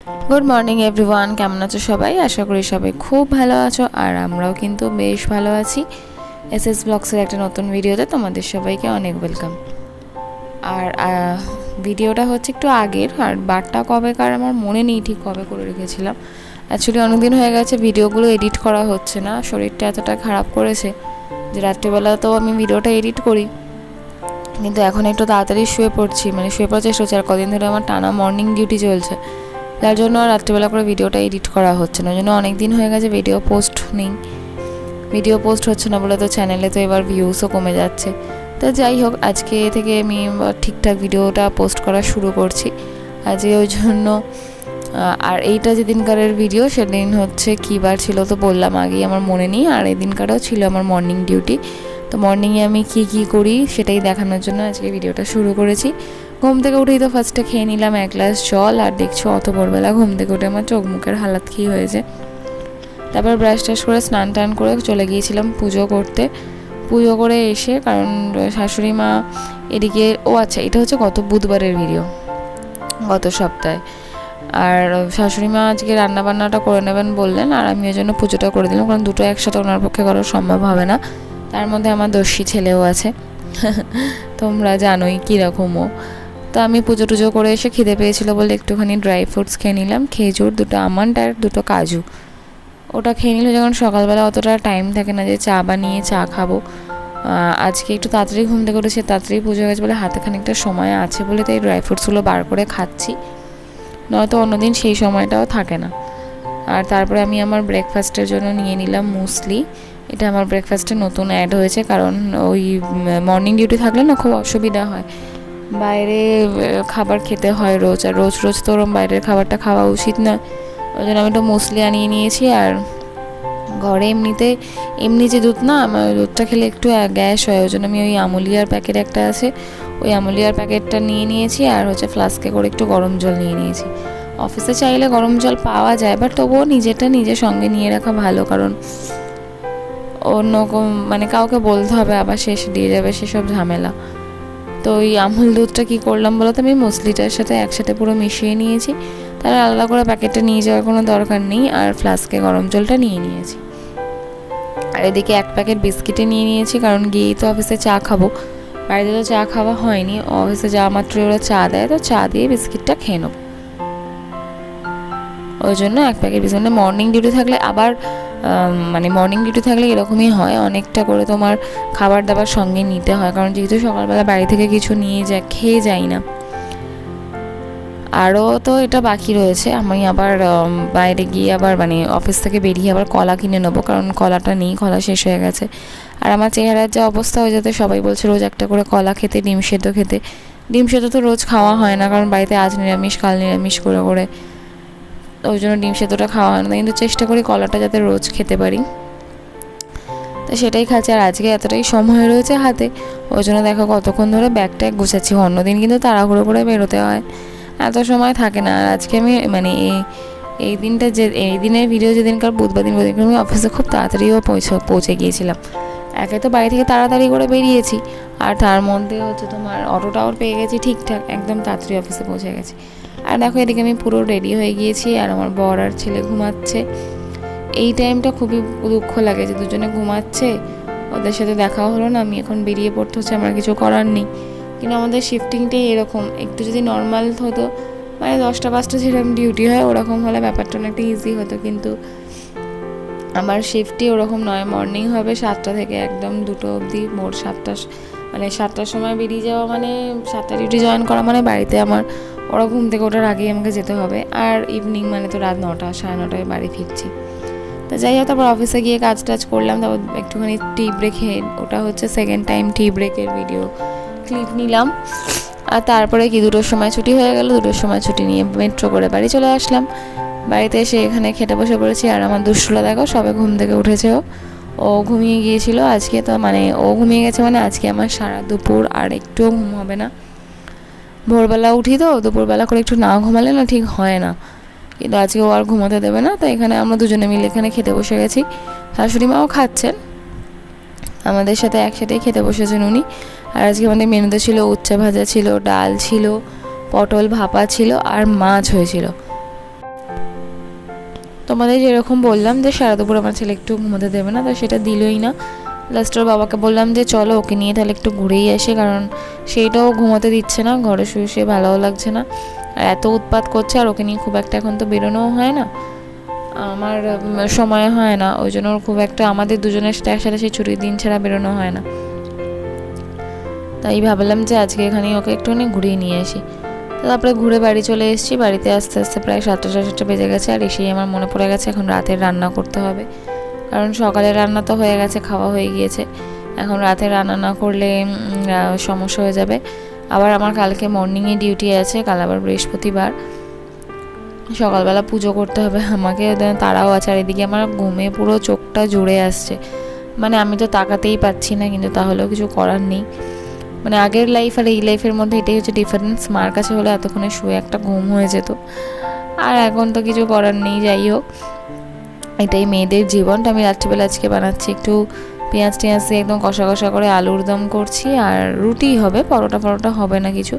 Good morning everyone, কেমন আছো সবাই? আশা করি সবাই খুব ভালো আছো, আর আমরাও কিন্তু বেশ ভালো আছি। এসএস ব্লগসের একটা নতুন ভিডিওতে তোমাদের সবাইকে অনেক ওয়েলকাম। আর ভিডিওটা হচ্ছে একটু আগের, আর বারটা কবেকার আমার মনে নেই ঠিক কবে করে রেখেছিলাম। অ্যাকচুয়ালি অনেকদিন হয়ে গেছে ভিডিওগুলো এডিট করা হচ্ছে না, শরীরটা এতটা খারাপ করেছে যে রাত্রিবেলা তো আমি ভিডিওটা এডিট করি, কিন্তু এখন একটু তাড়াতাড়ি শুয়ে পড়ছি, মানে শুয়ে পড়ার চেষ্টা হচ্ছে। আর কদিন ধরে আমার টানা মর্নিং ডিউটি চলছে, যার জন্য আর রাত্রিবেলা করে ভিডিওটা এডিট করা হচ্ছে না। ওই জন্য অনেক দিন হয়ে গেছে ভিডিও পোস্ট হচ্ছে না বলে তো চ্যানেলে তো এবার ভিউসও কমে যাচ্ছে। তো যাই হোক, আজকে থেকে আমি ঠিকঠাক ভিডিওটা পোস্ট করা শুরু করছি আজকে, ওই জন্য। আর এইটা যেদিনকারের ভিডিও, সেদিন হচ্ছে কী বার ছিল তো বললাম আগেই, আমার মনে নেই। আর এই দিনকারও ছিল আমার মর্নিং ডিউটি, তো মর্নিংয়ে আমি কী করি সেটাই দেখানোর জন্য আজকে ভিডিওটা শুরু করেছি। ঘুম থেকে উঠেই তো ফার্স্টে খেয়ে নিলাম এক গ্লাস জল, আর দেখছো অত ভোরবেলা ঘুম থেকে উঠে আমার চোখ মুখের হালাত কী হয়েছে। তারপর ব্রাশ টাশ করে স্নান টান করে চলে গিয়েছিলাম পুজো করতে। পুজো করে এসে, কারণ শাশুড়ি মা এদিকে, আচ্ছা এটা হচ্ছে গত বুধবারের ভিডিও, গত সপ্তাহে। আর শাশুড়ি মা আজকে রান্নাবান্নাটা করে নেবেন বললেন, আর আমি ওই জন্য পুজোটা করে দিলাম, কারণ দুটো একসাথে ওনার পক্ষে করা সম্ভব হবে না। তার মধ্যে আমার দস্যি ছেলেও আছে, তোমরা জানোই কীরকমও। তো আমি পুজো টুজো করে এসে খিদে পেয়েছিলো বলে একটুখানি ড্রাই ফ্রুটস খেয়ে নিলাম, খেজুর, দুটো আমন্ড আর দুটো কাজু। ওটা খেয়ে নিলে যখন সকালবেলা অতটা টাইম থাকে না যে চা বানিয়ে চা খাবো। আজকে একটু তাড়াতাড়ি ঘুম থেকে উঠেছে, তাড়াতাড়ি পুজো হয়ে গেছে বলে হাতে খানিকটা সময় আছে বলে তাই ড্রাই ফ্রুটসগুলো বার করে খাচ্ছি, নয়তো অন্যদিন সেই সময়টাও থাকে না। আর তারপরে আমি আমার ব্রেকফাস্টের জন্য নিয়ে নিলাম মুসলি। এটা আমার ব্রেকফাস্টে নতুন অ্যাড হয়েছে, কারণ ওই মর্নিং ডিউটি থাকলে না খুব অসুবিধা হয়, বাইরে খাবার খেতে হয় রোজ, আর রোজ রোজ তো ওরম বাইরের খাবারটা খাওয়া উচিত না। ওই জন্য আমি একটু মুসলি আনিয়ে নিয়েছি। আর ঘরে এমনি যে দুধ না, আমার দুধটা খেলে একটু গ্যাস হয়, ওই জন্য আমি ওই আমুলিয়ার প্যাকেট একটা আছে, ওই আমুলিয়ার প্যাকেটটা নিয়ে নিয়েছি। আর হচ্ছে ফ্লাস্কে করে একটু গরম জল নিয়ে নিয়েছি। অফিসে চাইলে গরম জল পাওয়া যায়, বাট তবুও নিজের সঙ্গে নিয়ে রাখা ভালো, কারণ অন্য মানে কাউকে বলতে হবে আবার শেষ দিয়ে যাবে, সেসব ঝামেলা। তো ওই আমুল দুধটা কী করলাম বলো তো, আমি মুসলিটার সাথে একসাথে পুরো মিশিয়ে নিয়েছি, তাহলে আলাদা করে প্যাকেটটা নিয়ে যাওয়ার কোনো দরকার নেই। আর ফ্লাস্কে গরম জলটা নিয়ে নিয়েছি। আর এদিকে এক প্যাকেট বিস্কিটে নিয়ে নিয়েছি, কারণ গিয়েই তো অফিসে চা খাবো, বাড়িতে তো চা খাওয়া হয়নি। অফিসে যাওয়া মাত্রই ওরা চা দেয়, তো চা দিয়ে বিস্কিটটা খেয়ে নেবো, ওই জন্য এক প্যাকেট বিস্কিট। মানে মর্নিং ডিউটি থাকলে এরকমই হয়, অনেকটা করে তোমার খাবার দাবার সঙ্গে নিতে হয়, কারণ যেহেতু সকালবেলা বাড়ি থেকে কিছু খেয়ে যাই না। আরও তো এটা বাকি রয়েছে, আমি আবার বাইরে গিয়ে আবার মানে অফিস থেকে বেরিয়ে আবার কলা কিনে নেবো, কারণ কলাটা নেই, কলা শেষ হয়ে গেছে। আর আমার চেহারার যে অবস্থা হয়ে যেতে, সবাই বলছে রোজ একটা করে কলা খেতে, ডিম সেদ্ধ খেতে। ডিম সেদ্ধ তো রোজ খাওয়া হয় না, কারণ বাড়িতে আজ নিরামিষ কাল নিরামিষ করে, ওই জন্য ডিম সেদ্ধটা খাওয়া হয় না, কিন্তু চেষ্টা করি কলাটা যাতে রোজ খেতে পারি, তো সেটাই খাচ্ছি। আর আজকে এতটাই সময় রয়েছে হাতে, ওই জন্য দেখো কতক্ষণ ধরে ব্যাগটা গুছাচ্ছি। অন্যদিন কিন্তু তাড়াহুড়ো করে বেরোতে হয়, এত সময় থাকে না। আর আজকে আমি মানে এই দিনের ভিডিও যেদিনকার বুধবার দিন আমি অফিসে খুব তাড়াতাড়িও পৌঁছে গিয়েছিলাম। একে তো বাড়ি থেকে তাড়াতাড়ি করে বেরিয়েছি, আর তার মধ্যে হচ্ছে তোমার অটোটাও পেয়ে গেছি ঠিকঠাক, একদম তাড়াতাড়ি অফিসে পৌঁছে গেছি। আর দেখো এদিকে আমি পুরো রেডি হয়ে গিয়েছি, আর আমার বর আর ছেলে ঘুমাচ্ছে। এই টাইমটা খুবই দুঃখ লাগে যে দুজনে ঘুমাচ্ছে, ওদের সাথে দেখাও হলো না, আমি এখন বেরিয়ে পড়তে হচ্ছে, আমার কিছু করার নেই। কিন্তু আমাদের শিফটিংটাই এরকম, একটু যদি নর্মাল হতো, মানে 10টা-5টা যেরকম ডিউটি হয় ওরকম হলে ব্যাপারটা অনেকটা ইজি হতো, কিন্তু আমার শিফটই ওরকম নয়। মর্নিং হবে 7টা থেকে একদম 2টো অবধি, ভোর 7টা, মানে 7টার সময় বেরিয়ে যাওয়া, মানে 7টা ডিউটি জয়েন করা, মানে বাড়িতে আমার ওরা ঘুম থেকে ওঠার আগেই আমাকে যেতে হবে। আর ইভিনিং মানে তো রাত 9টা 9:30টায় বাড়ি ফিরছি। তো যাই হোক, তারপর অফিসে গিয়ে কাজ টাজ করলাম, তারপর একটুখানি টি ব্রেক, ওটা হচ্ছে সেকেন্ড টাইম টি ব্রেকের ভিডিও ক্লিপ নিলাম। আর তারপরে 2টোর সময় ছুটি হয়ে গেল, 2টোর সময় ছুটি নিয়ে মেট্রো করে বাড়ি চলে আসলাম। বাড়িতে এসে এখানে খেতে বসে পড়েছি। আর আমার দুষ্টুলা দেখো সবে ঘুম থেকে উঠেছে, ও ঘুমিয়ে গিয়েছিল আজকে, তো মানে ও ঘুমিয়ে গেছে, মানে আজকে আমার সারা দুপুর আর একটুও ঘুম হবে না। ভোরবেলা উঠি তো, দুপুরবেলা করে একটু না ঘুমালে না ঠিক হয় না, কিন্তু আজকে ও আর ঘুমাতে দেবে না। তো এখানে আমরা দুজনে মিলে এখানে খেতে বসে গেছি, শাশুড়ি মাও খাচ্ছেন, আমাদের সাথে একসাথেই খেতে বসেছেন উনি। আর আজকে আমাদের মেনুতে ছিল উচ্চা ভাজা ছিল, ডাল ছিল, পটল ভাপা ছিল, আর মাছ হয়েছিল। তোমাদের যেরকম বললাম যে সারা দুপুর আমার ছেলে একটু ঘুমোতে দেবে না, তো সেটা দিলই না। লাস্টের বাবাকে বললাম যে চলো ওকে নিয়ে তাহলে একটু ঘুরেই আসি, কারণ সেইটাও ঘুমোতে দিচ্ছে না, ঘরে শুয়ে শুয়ে ভালোও লাগছে না, আর এত উৎপাত করছে। আর ওকে নিয়ে খুব একটা এখন তো বেরোনোও হয় না, আমার সময় হয় না, ওই জন্য খুব একটা আমাদের দুজনের সাথে একসাথে সেই ছুটির দিন ছাড়া বেরোনো হয় না। তাই ভাবলাম যে আজকে এখানে ওকে একটুখানি ঘুরিয়ে নিয়ে আসি। তো তারপরে ঘুরে বাড়ি চলে এসেছি। বাড়িতে আস্তে আস্তে প্রায় 7:30 বেজে গেছে, আর এসেই আমার মনে পড়ে গেছে এখন রাতের রান্না করতে হবে, কারণ সকালের রান্না তো হয়ে গেছে, খাওয়া হয়ে গিয়েছে, এখন রাতে রান্না না করলে সমস্যা হয়ে যাবে। আবার আমার কালকে মর্নিংয়ে ডিউটি আছে, কাল আবার বৃহস্পতিবার, সকালবেলা পুজো করতে হবে আমাকে, তারাও আছে। আর এদিকে আমার ঘুমে পুরো চোখটা জুড়ে আসছে, মানে আমি তো তাকাতেই পাচ্ছি না, কিন্তু তাহলেও কিছু করার নেই। মানে আগের লাইফ আর এই লাইফের মধ্যে এটাই হচ্ছে ডিফারেন্স। মার কাছে হলে এতক্ষণে শুয়ে একটা ঘুম হয়ে যেত, আর এখন তো কিছু করার নেই। যাই হোক, এটাই মেয়েদের জীবনটা। আমি রাত্রিবেলা আজকে বানাচ্ছি একটু পেঁয়াজ টেঁয়াজ দিয়ে একদম কষা কষা করে আলুর দম করছি, আর রুটি হবে, পরোটা হবে না কিছু,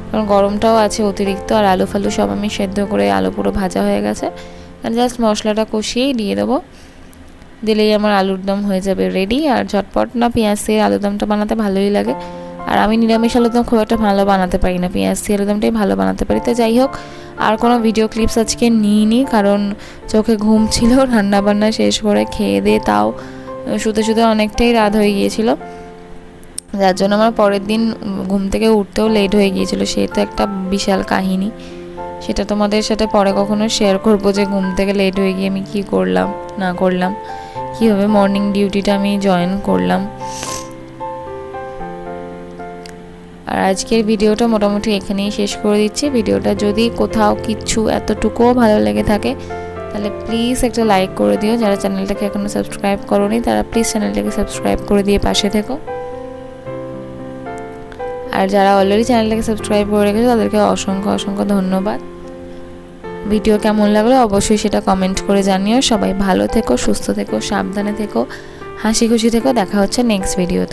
কারণ গরমটাও আছে অতিরিক্ত। আর আলু ফালু সব আমি সেদ্ধ করে, আলু পুরো ভাজা হয়ে গেছে, আর জাস্ট মশলাটা কষিয়েই দিয়ে দেবো, দিলেই আমার আলুর দম হয়ে যাবে রেডি। আর ঝটপট না, পেঁয়াজ দিয়ে আলুর দমটা বানাতে ভালোই লাগে। আর আমি নিরামিষ আলুর দম খুব একটা ভালো বানাতে পারি না, পেঁয়াজ দিয়ে আলুর দমটাই ভালো বানাতে পারি। তো যাই হোক, আর কোনো ভিডিও ক্লিপস আজকে নিইনি, কারণ চোখে ঘুম ছিল, রান্নাবান্না শেষ করে খেয়ে দিয়ে তাও শুতে শুতে অনেকটাই রাত হয়ে গিয়েছিল, যার জন্য আমার পরের দিন ঘুম থেকে উঠতেও লেট হয়ে গিয়েছিল। সে তো একটা বিশাল কাহিনী, সেটা তোমাদের সাথে পরে কখনো শেয়ার করবো, যে ঘুম থেকে লেট হয়ে গিয়ে আমি কী করলাম না করলাম, কীভাবে মর্নিং ডিউটিটা আমি জয়েন করলাম। আর আজকের ভিডিওটা মোটামুটি এখানেই শেষ করে দিচ্ছি। ভিডিওটা যদি কোথাও কিছু এতটুকুও ভালো লেগে থাকে তাহলে প্লিজ একটা লাইক করে দিও। যারা চ্যানেলটাকে এখনও সাবস্ক্রাইব করোনি তারা প্লিজ চ্যানেলটাকে সাবস্ক্রাইব করে দিয়ে পাশে থেকো। আর যারা অলরেডি চ্যানেলটাকে সাবস্ক্রাইব করে রেখেছে তাদেরকে অসংখ্য অসংখ্য ধন্যবাদ। ভিডিও কেমন লাগলো অবশ্যই সেটা কমেন্ট করে জানিও। সবাই ভালো থেকো, সুস্থ থেকো, সাবধানে থেকো, হাসি খুশি থেকো। দেখা হচ্ছে নেক্সট ভিডিওতে।